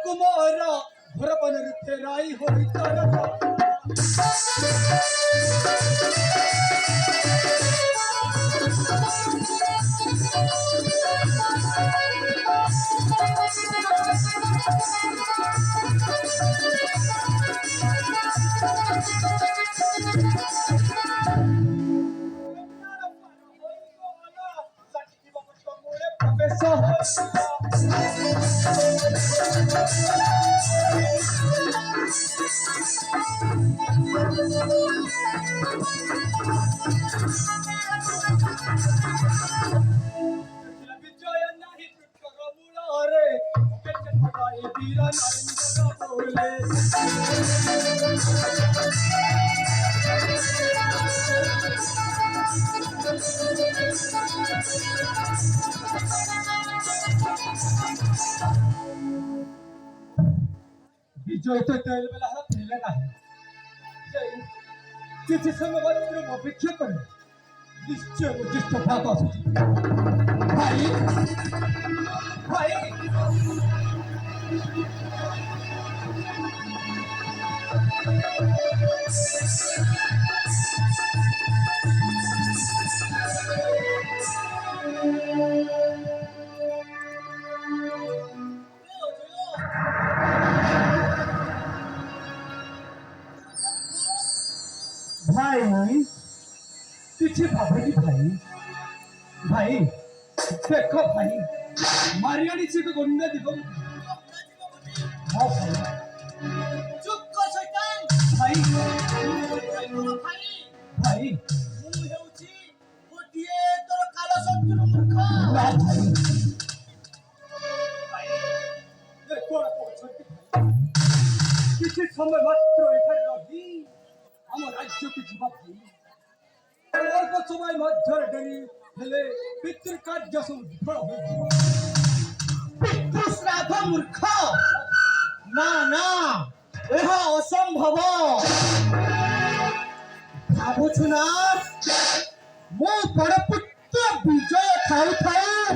ಕುಮಾರ ಹೊರಬನರುತ್ತೆ ರಾಯಿ ಹೋಯ್ತಾರ विजय तो त्यावेळेला हा पहिला नाही तिथे समोर अपेक्षा कर निश्चय उद्दिष्ट पाहत असतो भाई भाई भाई पीछे भाभी भाई भाई देखो भाई मारियानी से को गुंडा दिखो हाँ भाई चुप कर शैतान भाई भाई भाई ମୁଁ ହେଉଛି ଗୋଟିଏ ତୋର କାଳ ଶତ୍ରୁ ମୂର୍ଖ ना भाई ये कौन पहुंचते किसी समय मात्र एठारे रही हम राज्य की जीवा भाई अल्प समय मध्य डरी हेले पितृ कार्य सब विफल हो ପିତୃଶ୍ରାଦ୍ଧ ମୂର୍ଖ ନା ନା ଏହା ଅସମ୍ଭବ ଭାବୁଛୁ ନା ମୁଁ ବଡ଼ ପୁତ୍ର ବିଜୟ ଖାଉ ଖାଉ